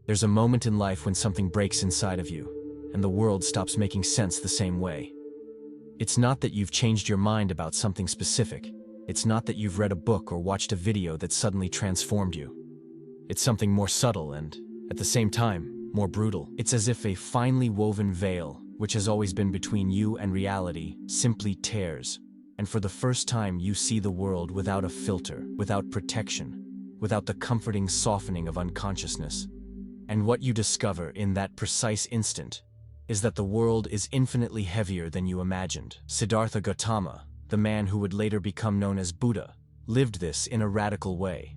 There's a moment in life when something breaks inside of you, and the world stops making sense the same way. It's not that you've changed your mind about something specific. It's not that you've read a book or watched a video that suddenly transformed you. It's something more subtle and, at the same time, more brutal. It's as if a finely woven veil, which has always been between you and reality, simply tears. And for the first time you see the world without a filter, without protection, without the comforting softening of unconsciousness. And what you discover in that precise instant is that the world is infinitely heavier than you imagined. Siddhartha Gautama, the man who would later become known as Buddha, lived this in a radical way.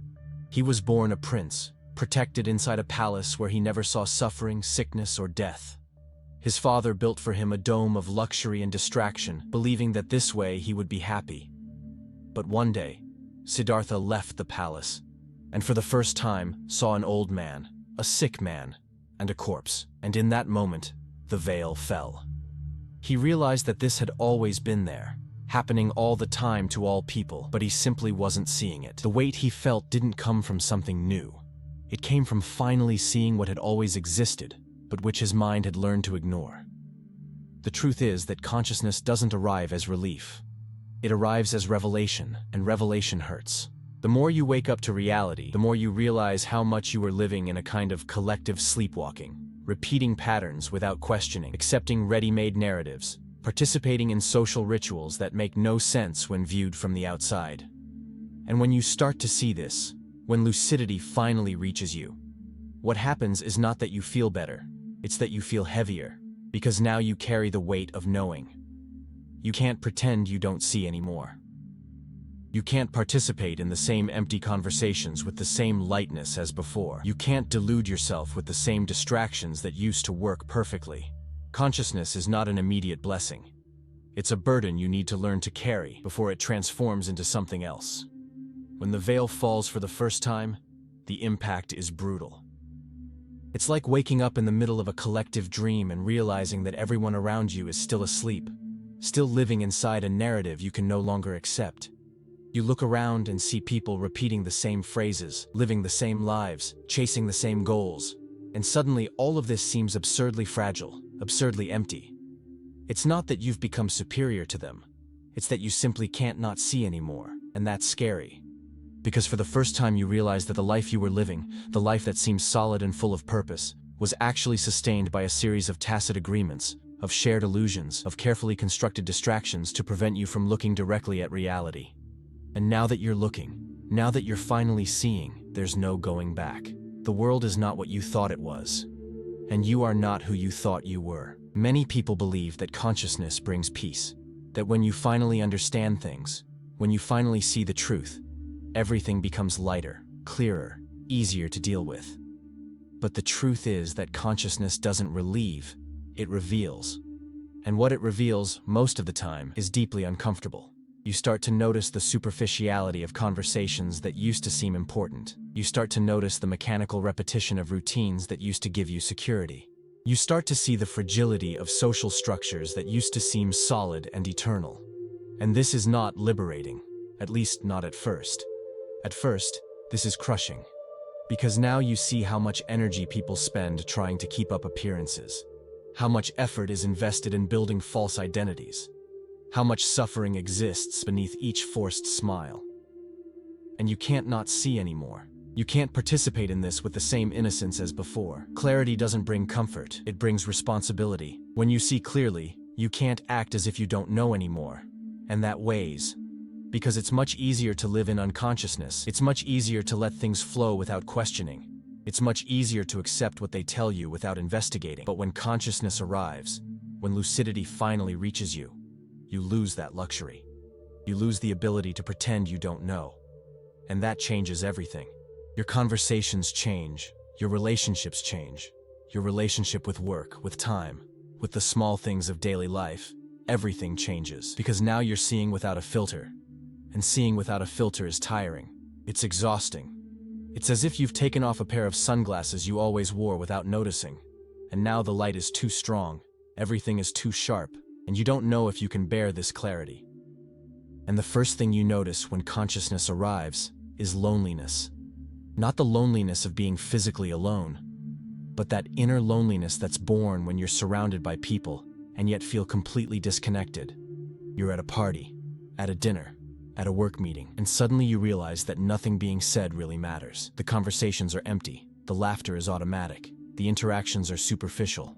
He was born a prince, protected inside a palace where he never saw suffering, sickness, or death. His father built for him a dome of luxury and distraction, believing that this way he would be happy. But one day, Siddhartha left the palace, and for the first time saw an old man, a sick man, and a corpse. And in that moment, the veil fell. He realized that this had always been there, happening all the time to all people, but he simply wasn't seeing it. The weight he felt didn't come from something new. It came from finally seeing what had always existed, but which his mind had learned to ignore. The truth is that consciousness doesn't arrive as relief. It arrives as revelation, and revelation hurts. The more you wake up to reality, the more you realize how much you are living in a kind of collective sleepwalking, repeating patterns without questioning, accepting ready-made narratives, participating in social rituals that make no sense when viewed from the outside. And when you start to see this, when lucidity finally reaches you, what happens is not that you feel better, it's that you feel heavier, because now you carry the weight of knowing. You can't pretend you don't see anymore. You can't participate in the same empty conversations with the same lightness as before. You can't delude yourself with the same distractions that used to work perfectly. Consciousness is not an immediate blessing. It's a burden you need to learn to carry before it transforms into something else. When the veil falls for the first time, the impact is brutal. It's like waking up in the middle of a collective dream and realizing that everyone around you is still asleep, still living inside a narrative you can no longer accept. You look around and see people repeating the same phrases, living the same lives, chasing the same goals, and suddenly all of this seems absurdly fragile, absurdly empty. It's not that you've become superior to them, it's that you simply can't not see anymore, and that's scary. Because for the first time you realize that the life you were living, the life that seems solid and full of purpose, was actually sustained by a series of tacit agreements, of shared illusions, of carefully constructed distractions to prevent you from looking directly at reality. And now that you're looking, now that you're finally seeing, there's no going back. The world is not what you thought it was, and you are not who you thought you were. Many people believe that consciousness brings peace, that when you finally understand things, when you finally see the truth, everything becomes lighter, clearer, easier to deal with. But the truth is that consciousness doesn't relieve, it reveals. And what it reveals, most of the time, is deeply uncomfortable. You start to notice the superficiality of conversations that used to seem important. You start to notice the mechanical repetition of routines that used to give you security. You start to see the fragility of social structures that used to seem solid and eternal. And this is not liberating, at least not at first. At first, this is crushing. Because now you see how much energy people spend trying to keep up appearances. How much effort is invested in building false identities. How much suffering exists beneath each forced smile. And you can't not see anymore. You can't participate in this with the same innocence as before. Clarity doesn't bring comfort, it brings responsibility. When you see clearly, you can't act as if you don't know anymore. And that weighs. Because it's much easier to live in unconsciousness. It's much easier to let things flow without questioning. It's much easier to accept what they tell you without investigating. But when consciousness arrives, when lucidity finally reaches you, you lose that luxury. You lose the ability to pretend you don't know. And that changes everything. Your conversations change, your relationships change, your relationship with work, with time, with the small things of daily life. Everything changes, because now you're seeing without a filter. And seeing without a filter is tiring. It's exhausting. It's as if you've taken off a pair of sunglasses you always wore without noticing. And now the light is too strong, everything is too sharp, and you don't know if you can bear this clarity. And the first thing you notice when consciousness arrives is loneliness. Not the loneliness of being physically alone, but that inner loneliness that's born when you're surrounded by people and yet feel completely disconnected. You're at a party, at a dinner, at a work meeting, and suddenly you realize that nothing being said really matters. The conversations are empty, the laughter is automatic, the interactions are superficial.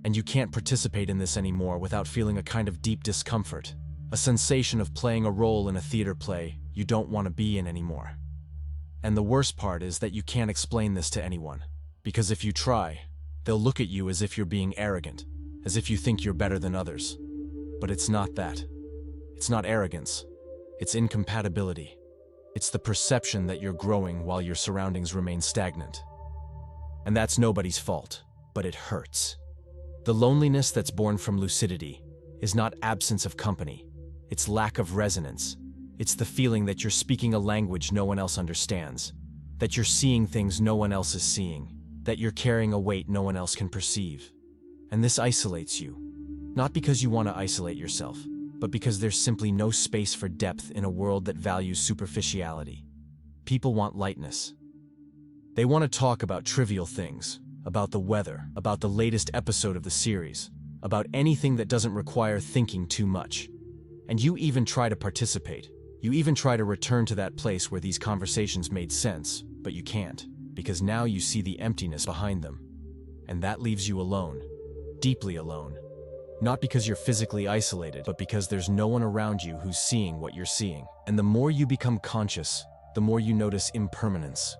And you can't participate in this anymore without feeling a kind of deep discomfort, a sensation of playing a role in a theater play you don't want to be in anymore. And the worst part is that you can't explain this to anyone, because if you try, they'll look at you as if you're being arrogant, as if you think you're better than others. But it's not that. It's not arrogance. It's incompatibility. It's the perception that you're growing while your surroundings remain stagnant. And that's nobody's fault, but it hurts. The loneliness that's born from lucidity is not absence of company. It's lack of resonance. It's the feeling that you're speaking a language no one else understands, that you're seeing things no one else is seeing, that you're carrying a weight no one else can perceive. And this isolates you, not because you want to isolate yourself, but because there's simply no space for depth in a world that values superficiality. People want lightness. They want to talk about trivial things, about the weather, about the latest episode of the series, about anything that doesn't require thinking too much. And you even try to participate. You even try to return to that place where these conversations made sense, but you can't, because now you see the emptiness behind them. And that leaves you alone, deeply alone. Not because you're physically isolated, but because there's no one around you who's seeing what you're seeing. And the more you become conscious, the more you notice impermanence.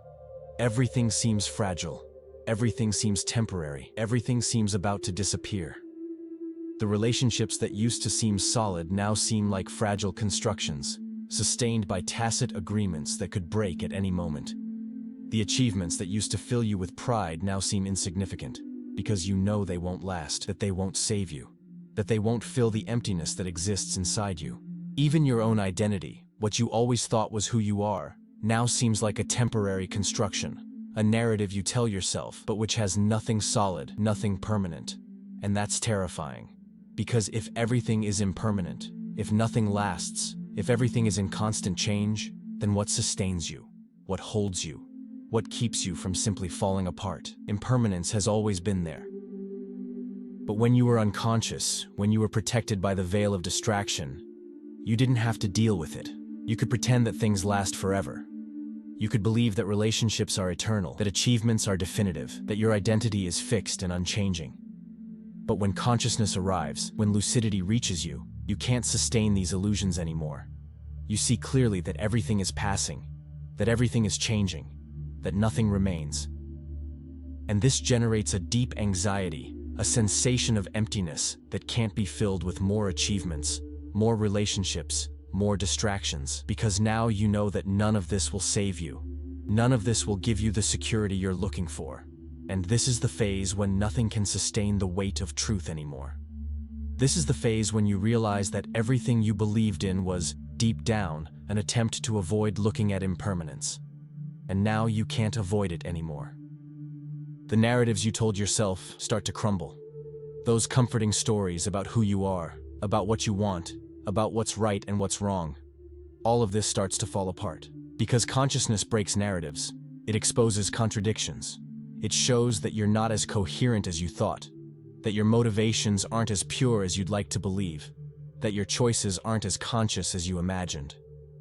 Everything seems fragile. Everything seems temporary. Everything seems about to disappear. The relationships that used to seem solid now seem like fragile constructions, sustained by tacit agreements that could break at any moment. The achievements that used to fill you with pride now seem insignificant, because you know they won't last, that they won't save you, that they won't fill the emptiness that exists inside you. Even your own identity, what you always thought was who you are, now seems like a temporary construction, a narrative you tell yourself, but which has nothing solid, nothing permanent. And that's terrifying. Because if everything is impermanent, if nothing lasts, if everything is in constant change, then what sustains you? What holds you? What keeps you from simply falling apart? Impermanence has always been there. But when you were unconscious, when you were protected by the veil of distraction, you didn't have to deal with it. You could pretend that things last forever. You could believe that relationships are eternal, that achievements are definitive, that your identity is fixed and unchanging. But when consciousness arrives, when lucidity reaches you, you can't sustain these illusions anymore. You see clearly that everything is passing, that everything is changing, that nothing remains. And this generates a deep anxiety, a sensation of emptiness that can't be filled with more achievements, more relationships, more distractions, because now you know that none of this will save you. None of this will give you the security you're looking for. And this is the phase when nothing can sustain the weight of truth anymore. This is the phase when you realize that everything you believed in was, deep down, an attempt to avoid looking at impermanence. And now you can't avoid it anymore. The narratives you told yourself start to crumble. Those comforting stories about who you are, about what you want, about what's right and what's wrong. All of this starts to fall apart. Because consciousness breaks narratives, it exposes contradictions. It shows that you're not as coherent as you thought, that your motivations aren't as pure as you'd like to believe, that your choices aren't as conscious as you imagined.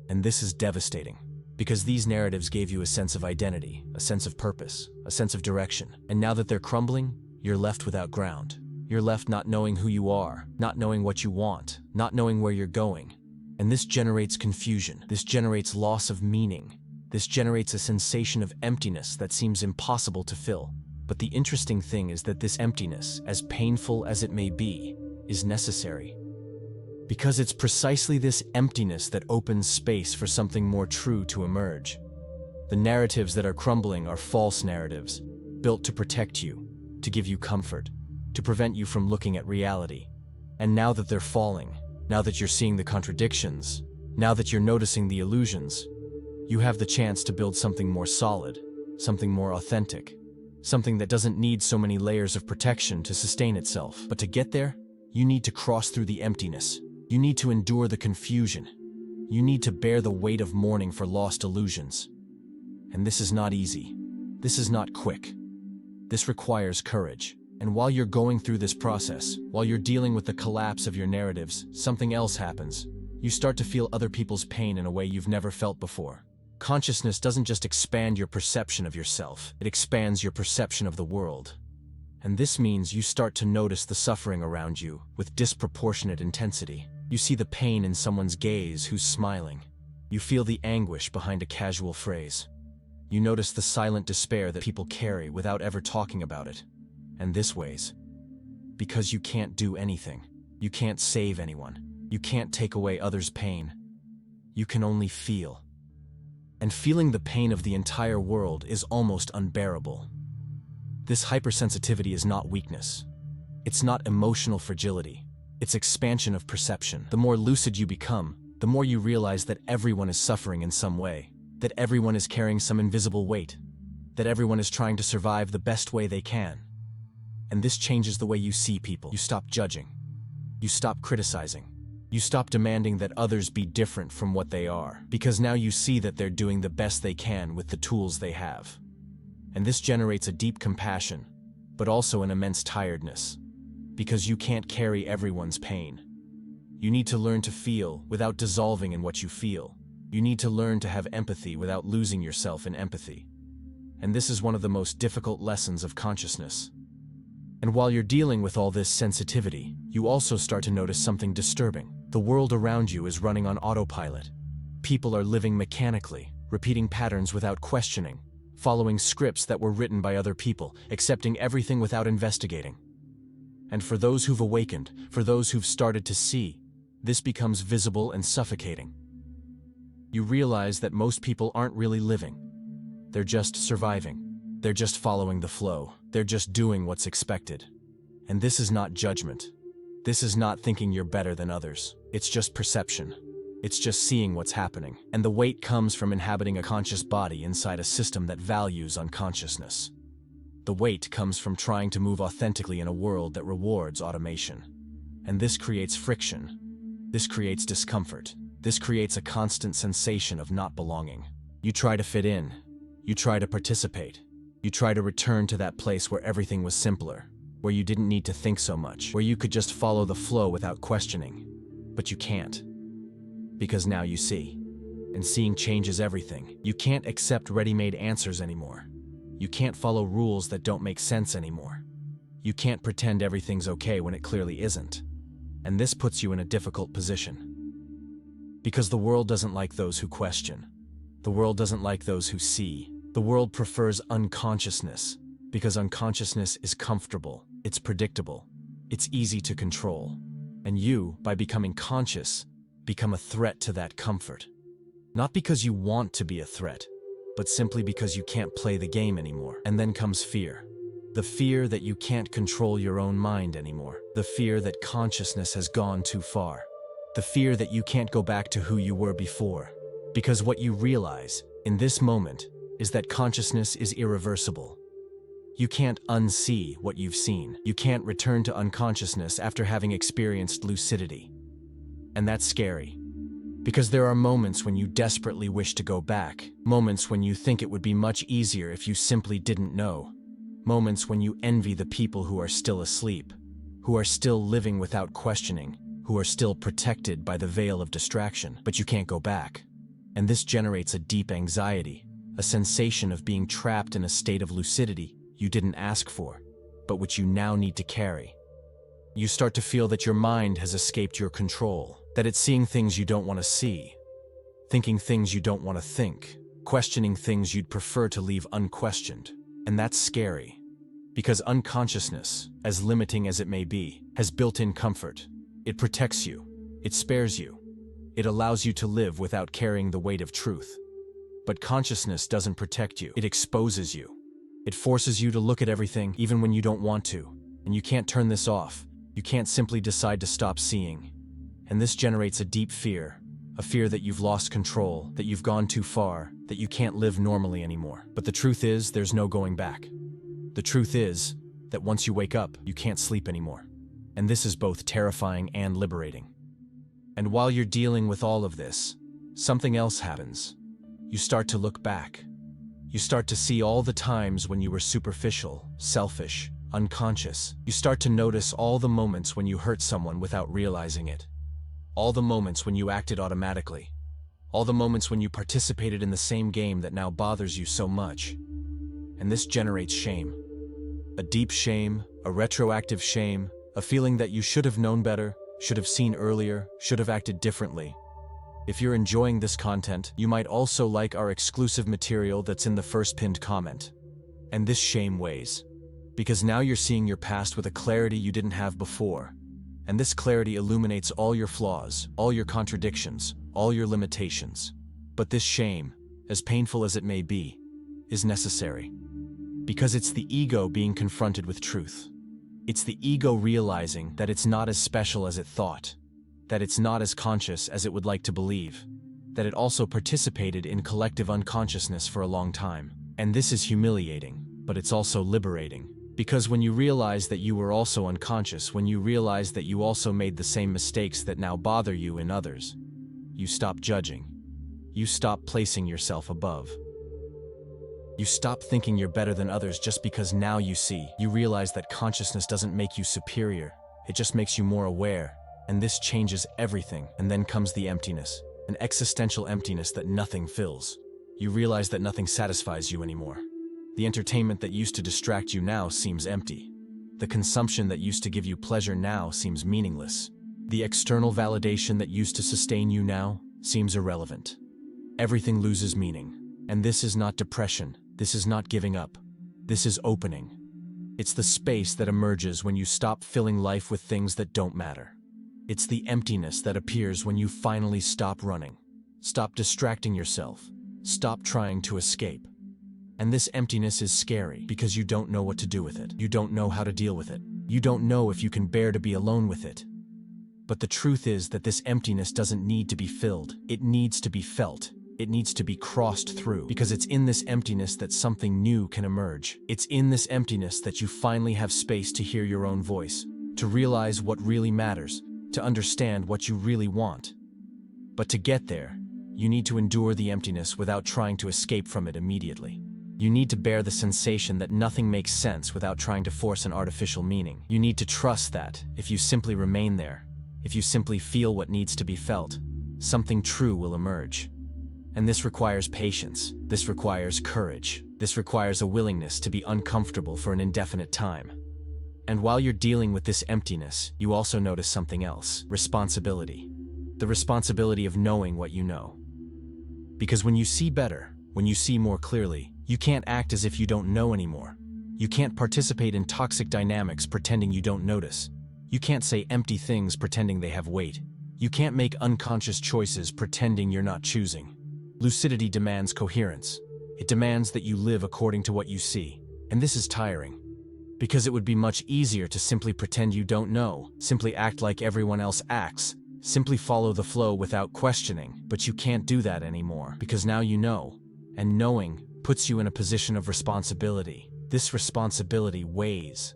And this is devastating, because these narratives gave you a sense of identity, a sense of purpose, a sense of direction. And now that they're crumbling, you're left without ground. You're left not knowing who you are, not knowing what you want, not knowing where you're going. And this generates confusion. This generates loss of meaning. This generates a sensation of emptiness that seems impossible to fill. But the interesting thing is that this emptiness, as painful as it may be, is necessary. Because it's precisely this emptiness that opens space for something more true to emerge. The narratives that are crumbling are false narratives, built to protect you, to give you comfort, to prevent you from looking at reality. And now that they're falling, now that you're seeing the contradictions, now that you're noticing the illusions, you have the chance to build something more solid, something more authentic, something that doesn't need so many layers of protection to sustain itself. But to get there, you need to cross through the emptiness. You need to endure the confusion. You need to bear the weight of mourning for lost illusions. And this is not easy. This is not quick. This requires courage. And while you're going through this process, while you're dealing with the collapse of your narratives, something else happens. You start to feel other people's pain in a way you've never felt before. Consciousness doesn't just expand your perception of yourself, it expands your perception of the world. And this means you start to notice the suffering around you with disproportionate intensity. You see the pain in someone's gaze who's smiling. You feel the anguish behind a casual phrase. You notice the silent despair that people carry without ever talking about it. And this weighs. Because you can't do anything. You can't save anyone. You can't take away others' pain. You can only feel. And feeling the pain of the entire world is almost unbearable. This hypersensitivity is not weakness. It's not emotional fragility. It's expansion of perception. The more lucid you become, the more you realize that everyone is suffering in some way, that everyone is carrying some invisible weight, that everyone is trying to survive the best way they can. And this changes the way you see people. You stop judging. You stop criticizing. You stop demanding that others be different from what they are, because now you see that they're doing the best they can with the tools they have. And this generates a deep compassion, but also an immense tiredness, because you can't carry everyone's pain. You need to learn to feel without dissolving in what you feel. You need to learn to have empathy without losing yourself in empathy. And this is one of the most difficult lessons of consciousness. And while you're dealing with all this sensitivity, you also start to notice something disturbing. The world around you is running on autopilot. People are living mechanically, repeating patterns without questioning, following scripts that were written by other people, accepting everything without investigating. And for those who've awakened, for those who've started to see, this becomes visible and suffocating. You realize that most people aren't really living. They're just surviving. They're just following the flow. They're just doing what's expected. And this is not judgment. This is not thinking you're better than others. It's just perception. It's just seeing what's happening. And the weight comes from inhabiting a conscious body inside a system that values unconsciousness. The weight comes from trying to move authentically in a world that rewards automation. And this creates friction. This creates discomfort. This creates a constant sensation of not belonging. You try to fit in. You try to participate. You try to return to that place where everything was simpler, where you didn't need to think so much, where you could just follow the flow without questioning. But you can't. Because now you see. And seeing changes everything. You can't accept ready-made answers anymore. You can't follow rules that don't make sense anymore. You can't pretend everything's okay when it clearly isn't. And this puts you in a difficult position. Because the world doesn't like those who question. The world doesn't like those who see. The world prefers unconsciousness, because unconsciousness is comfortable, it's predictable, it's easy to control. And you, by becoming conscious, become a threat to that comfort. Not because you want to be a threat, but simply because you can't play the game anymore. And then comes fear. The fear that you can't control your own mind anymore. The fear that consciousness has gone too far. The fear that you can't go back to who you were before. Because what you realize, in this moment, is that consciousness is irreversible. You can't unsee what you've seen. You can't return to unconsciousness after having experienced lucidity. And that's scary. Because there are moments when you desperately wish to go back. Moments when you think it would be much easier if you simply didn't know. Moments when you envy the people who are still asleep, who are still living without questioning, who are still protected by the veil of distraction, but you can't go back. And this generates a deep anxiety. A sensation of being trapped in a state of lucidity you didn't ask for, but which you now need to carry. You start to feel that your mind has escaped your control, that it's seeing things you don't want to see, thinking things you don't want to think, questioning things you'd prefer to leave unquestioned. And that's scary, because unconsciousness, as limiting as it may be, has built-in comfort. It protects you, it spares you, it allows you to live without carrying the weight of truth. But consciousness doesn't protect you. It exposes you. It forces you to look at everything even when you don't want to. And you can't turn this off. You can't simply decide to stop seeing. And this generates a deep fear. A fear that you've lost control, that you've gone too far, that you can't live normally anymore. But the truth is, there's no going back. The truth is that once you wake up, you can't sleep anymore. And this is both terrifying and liberating. And while you're dealing with all of this, something else happens. You start to look back. You start to see all the times when you were superficial, selfish, unconscious. You start to notice all the moments when you hurt someone without realizing it. All the moments when you acted automatically. All the moments when you participated in the same game that now bothers you so much. And this generates shame. A deep shame, a retroactive shame, a feeling that you should have known better, should have seen earlier, should have acted differently. If you're enjoying this content, you might also like our exclusive material that's in the first pinned comment. And this shame weighs. Because now you're seeing your past with a clarity you didn't have before. And this clarity illuminates all your flaws, all your contradictions, all your limitations. But this shame, as painful as it may be, is necessary. Because it's the ego being confronted with truth. It's the ego realizing that it's not as special as it thought, that it's not as conscious as it would like to believe, that it also participated in collective unconsciousness for a long time. And this is humiliating, but it's also liberating. Because when you realize that you were also unconscious, when you realize that you also made the same mistakes that now bother you in others, you stop judging. You stop placing yourself above. You stop thinking you're better than others just because now you realize that consciousness doesn't make you superior, it just makes you more aware, and this changes everything. And then comes the emptiness, an existential emptiness that nothing fills. You realize that nothing satisfies you anymore. The entertainment that used to distract you now seems empty. The consumption that used to give you pleasure now seems meaningless. The external validation that used to sustain you now seems irrelevant. Everything loses meaning. And this is not depression. This is not giving up. This is opening. It's the space that emerges when you stop filling life with things that don't matter. It's the emptiness that appears when you finally stop running. Stop distracting yourself. Stop trying to escape. And this emptiness is scary because you don't know what to do with it. You don't know how to deal with it. You don't know if you can bear to be alone with it. But the truth is that this emptiness doesn't need to be filled. It needs to be felt. It needs to be crossed through, because it's in this emptiness that something new can emerge. It's in this emptiness that you finally have space to hear your own voice, to realize what really matters, to understand what you really want. But to get there, you need to endure the emptiness without trying to escape from it immediately. You need to bear the sensation that nothing makes sense without trying to force an artificial meaning. You need to trust that, if you simply remain there, if you simply feel what needs to be felt, something true will emerge. And this requires patience, this requires courage, this requires a willingness to be uncomfortable for an indefinite time. And while you're dealing with this emptiness, you also notice something else: responsibility. The responsibility of knowing what you know. Because when you see better, when you see more clearly, you can't act as if you don't know anymore. You can't participate in toxic dynamics pretending you don't notice. You can't say empty things pretending they have weight. You can't make unconscious choices pretending you're not choosing. Lucidity demands coherence. It demands that you live according to what you see. And this is tiring. Because it would be much easier to simply pretend you don't know, simply act like everyone else acts, simply follow the flow without questioning. But you can't do that anymore, because now you know. And knowing puts you in a position of responsibility. This responsibility weighs.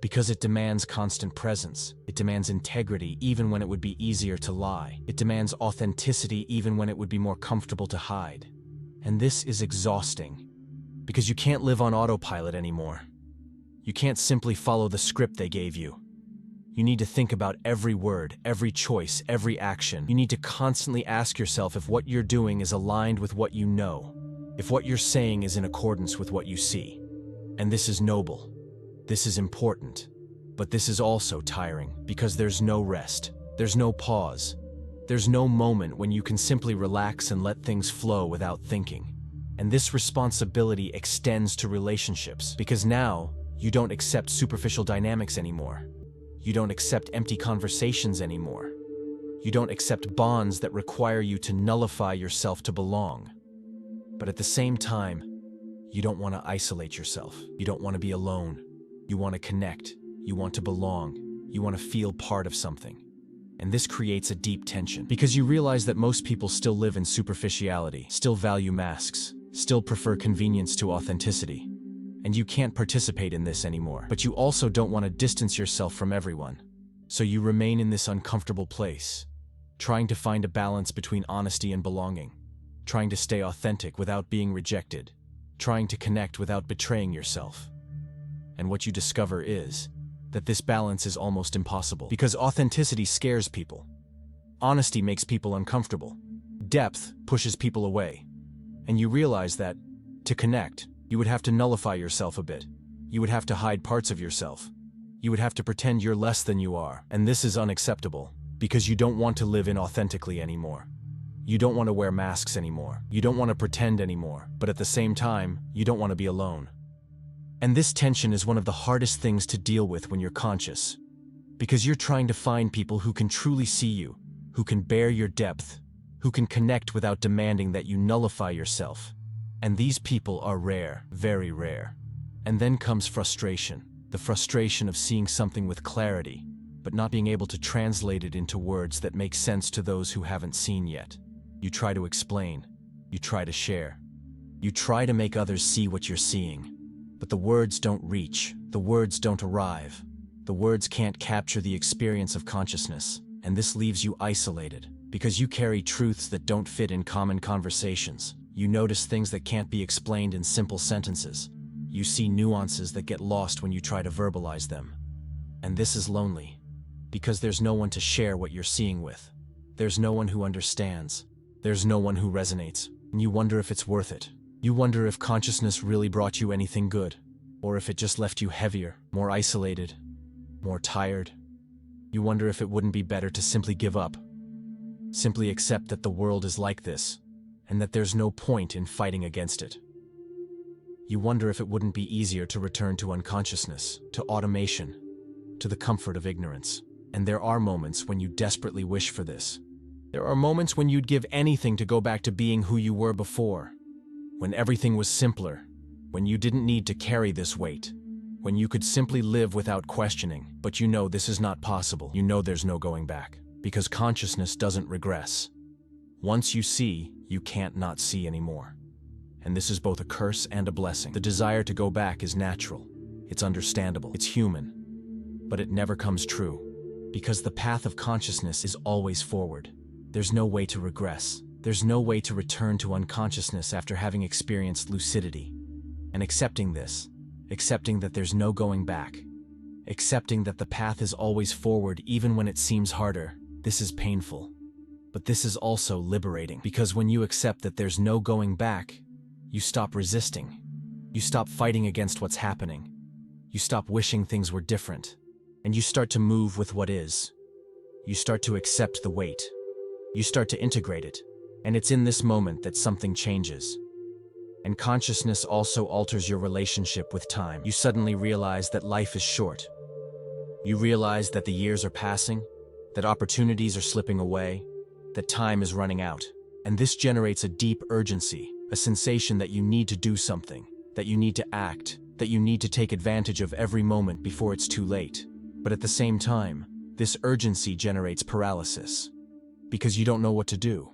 Because it demands constant presence. It demands integrity even when it would be easier to lie. It demands authenticity even when it would be more comfortable to hide. And this is exhausting. Because you can't live on autopilot anymore. You can't simply follow the script they gave you. You need to think about every word, every choice, every action. You need to constantly ask yourself if what you're doing is aligned with what you know. If what you're saying is in accordance with what you see. And this is noble. This is important, but this is also tiring, because there's no rest, there's no pause, there's no moment when you can simply relax and let things flow without thinking. And this responsibility extends to relationships, because now you don't accept superficial dynamics anymore. You don't accept empty conversations anymore. You don't accept bonds that require you to nullify yourself to belong. But at the same time, you don't want to isolate yourself. You don't want to be alone. You want to connect, you want to belong, you want to feel part of something. And this creates a deep tension, because you realize that most people still live in superficiality, still value masks, still prefer convenience to authenticity. And you can't participate in this anymore. But you also don't want to distance yourself from everyone. So you remain in this uncomfortable place, trying to find a balance between honesty and belonging, trying to stay authentic without being rejected, trying to connect without betraying yourself. And what you discover is that this balance is almost impossible, because authenticity scares people. Honesty makes people uncomfortable. Depth pushes people away. And you realize that, to connect, you would have to nullify yourself a bit. You would have to hide parts of yourself. You would have to pretend you're less than you are. And this is unacceptable, because you don't want to live inauthentically anymore. You don't want to wear masks anymore. You don't want to pretend anymore. But at the same time, you don't want to be alone. And this tension is one of the hardest things to deal with when you're conscious, because you're trying to find people who can truly see you, who can bear your depth, who can connect without demanding that you nullify yourself. And these people are rare, very rare. And then comes frustration, the frustration of seeing something with clarity, but not being able to translate it into words that make sense to those who haven't seen yet. You try to explain, you try to share, you try to make others see what you're seeing, but the words don't reach, the words don't arrive, the words can't capture the experience of consciousness, and this leaves you isolated, because you carry truths that don't fit in common conversations. You notice things that can't be explained in simple sentences. You see nuances that get lost when you try to verbalize them. And this is lonely, because there's no one to share what you're seeing with. There's no one who understands. There's no one who resonates. And you wonder if it's worth it. You wonder if consciousness really brought you anything good, or if it just left you heavier, more isolated, more tired. You wonder if it wouldn't be better to simply give up. Simply accept that the world is like this, and that there's no point in fighting against it. You wonder if it wouldn't be easier to return to unconsciousness, to automation, to the comfort of ignorance. And there are moments when you desperately wish for this. There are moments when you'd give anything to go back to being who you were before, when everything was simpler, when you didn't need to carry this weight, when you could simply live without questioning. But you know this is not possible. You know there's no going back, because consciousness doesn't regress. Once you see, you can't not see anymore. And this is both a curse and a blessing. The desire to go back is natural, it's understandable, it's human, but it never comes true, because the path of consciousness is always forward. There's no way to regress. There's no way to return to unconsciousness after having experienced lucidity. And accepting this, accepting that there's no going back, accepting that the path is always forward even when it seems harder, this is painful. But this is also liberating, because when you accept that there's no going back, you stop resisting. You stop fighting against what's happening. You stop wishing things were different. And you start to move with what is. You start to accept the weight. You start to integrate it. And it's in this moment that something changes. And consciousness also alters your relationship with time. You suddenly realize that life is short. You realize that the years are passing, that opportunities are slipping away, that time is running out. And this generates a deep urgency, a sensation that you need to do something, that you need to act, that you need to take advantage of every moment before it's too late. But at the same time, this urgency generates paralysis, because you don't know what to do.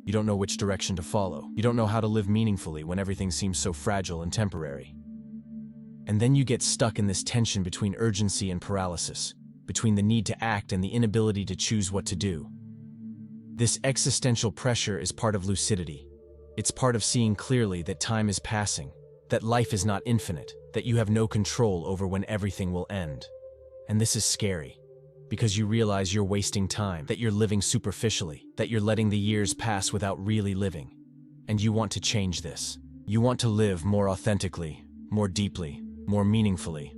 You don't know which direction to follow. You don't know how to live meaningfully when everything seems so fragile and temporary. And then you get stuck in this tension between urgency and paralysis, between the need to act and the inability to choose what to do. This existential pressure is part of lucidity. It's part of seeing clearly that time is passing, that life is not infinite, that you have no control over when everything will end. And this is scary, because you realize you're wasting time, that you're living superficially, that you're letting the years pass without really living. And you want to change this. You want to live more authentically, more deeply, more meaningfully.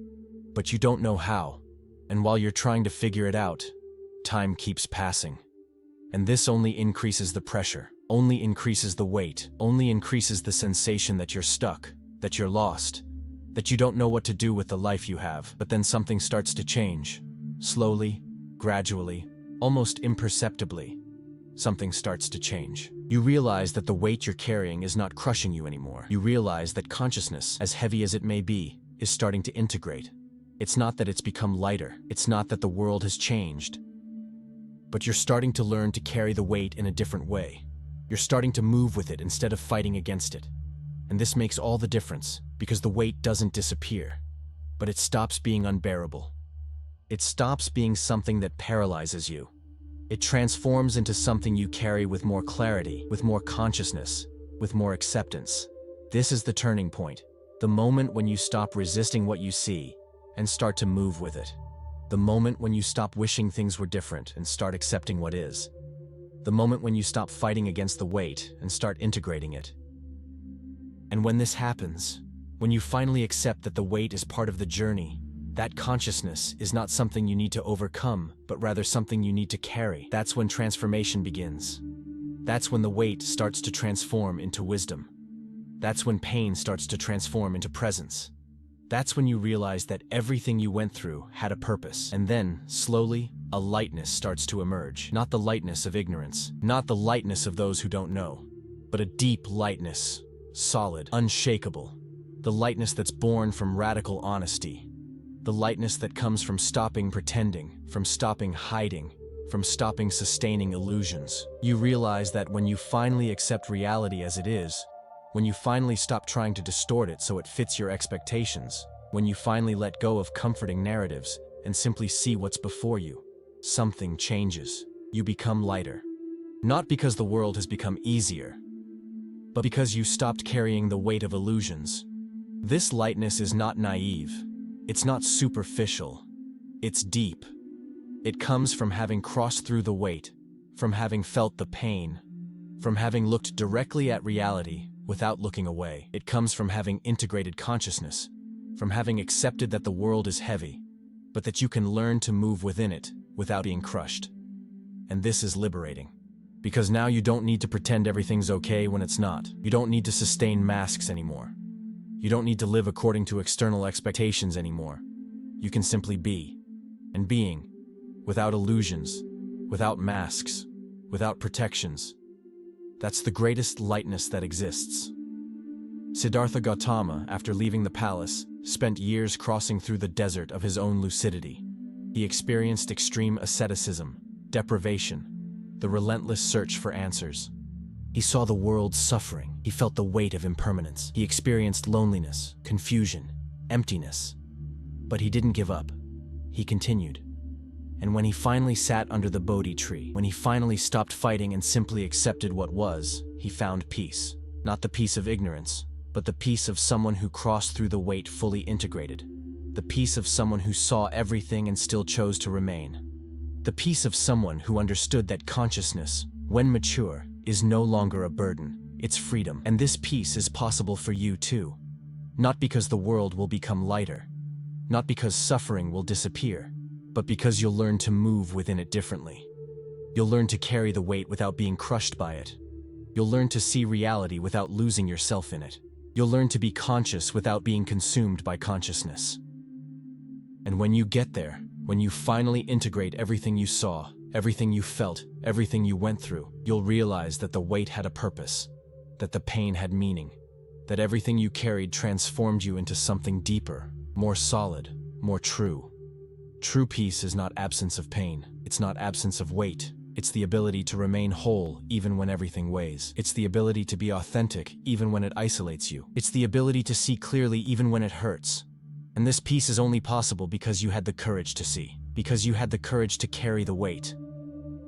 But you don't know how. And while you're trying to figure it out, time keeps passing. And this only increases the pressure, only increases the weight, only increases the sensation that you're stuck, that you're lost, that you don't know what to do with the life you have. But then something starts to change. Slowly, gradually, almost imperceptibly, something starts to change. You realize that the weight you're carrying is not crushing you anymore. You realize that consciousness, as heavy as it may be, is starting to integrate. It's not that it's become lighter. It's not that the world has changed. But you're starting to learn to carry the weight in a different way. You're starting to move with it instead of fighting against it. And this makes all the difference, because the weight doesn't disappear, but it stops being unbearable. It stops being something that paralyzes you. It transforms into something you carry with more clarity, with more consciousness, with more acceptance. This is the turning point, the moment when you stop resisting what you see and start to move with it. The moment when you stop wishing things were different and start accepting what is. The moment when you stop fighting against the weight and start integrating it. And when this happens, when you finally accept that the weight is part of the journey, that consciousness is not something you need to overcome, but rather something you need to carry. That's when transformation begins. That's when the weight starts to transform into wisdom. That's when pain starts to transform into presence. That's when you realize that everything you went through had a purpose. And then, slowly, a lightness starts to emerge. Not the lightness of ignorance, not the lightness of those who don't know, but a deep lightness, solid, unshakable. The lightness that's born from radical honesty. The lightness that comes from stopping pretending, from stopping hiding, from stopping sustaining illusions. You realize that when you finally accept reality as it is, when you finally stop trying to distort it so it fits your expectations, when you finally let go of comforting narratives and simply see what's before you, something changes. You become lighter. Not because the world has become easier, but because you stopped carrying the weight of illusions. This lightness is not naive. It's not superficial. It's deep. It comes from having crossed through the weight, from having felt the pain, from having looked directly at reality without looking away. It comes from having integrated consciousness, from having accepted that the world is heavy, but that you can learn to move within it without being crushed. And this is liberating. Because now you don't need to pretend everything's okay when it's not. You don't need to sustain masks anymore. You don't need to live according to external expectations anymore. You can simply be. And being, without illusions, without masks, without protections, that's the greatest lightness that exists. Siddhartha Gautama, after leaving the palace, spent years crossing through the desert of his own lucidity. He experienced extreme asceticism, deprivation, the relentless search for answers. He saw the world suffering. He felt the weight of impermanence. He experienced loneliness, confusion, emptiness. But he didn't give up. He continued. And when he finally sat under the Bodhi tree, when he finally stopped fighting and simply accepted what was, he found peace. Not the peace of ignorance, but the peace of someone who crossed through the weight fully integrated. The peace of someone who saw everything and still chose to remain. The peace of someone who understood that consciousness, when mature, is no longer a burden, it's freedom. And this peace is possible for you too. Not because the world will become lighter, not because suffering will disappear, but because you'll learn to move within it differently. You'll learn to carry the weight without being crushed by it. You'll learn to see reality without losing yourself in it. You'll learn to be conscious without being consumed by consciousness. And when you get there, when you finally integrate everything you saw, everything you felt, everything you went through, you'll realize that the weight had a purpose, that the pain had meaning, that everything you carried transformed you into something deeper, more solid, more true. True peace is not absence of pain. It's not absence of weight. It's the ability to remain whole even when everything weighs. It's the ability to be authentic even when it isolates you. It's the ability to see clearly even when it hurts. And this peace is only possible because you had the courage to see, because you had the courage to carry the weight,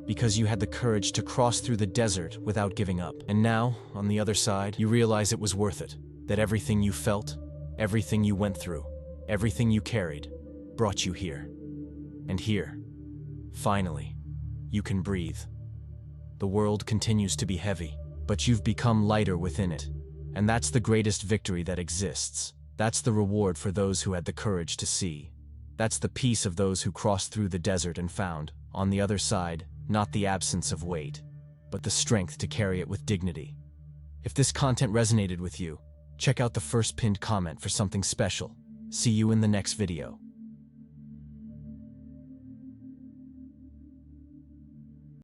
because you had the courage to cross through the desert without giving up. And now, on the other side, you realize it was worth it, that everything you felt, everything you went through, everything you carried, brought you here. And here, finally, you can breathe. The world continues to be heavy, but you've become lighter within it. And that's the greatest victory that exists. That's the reward for those who had the courage to see. That's the peace of those who crossed through the desert and found, on the other side, not the absence of weight, but the strength to carry it with dignity. If this content resonated with you, check out the first pinned comment for something special. See you in the next video.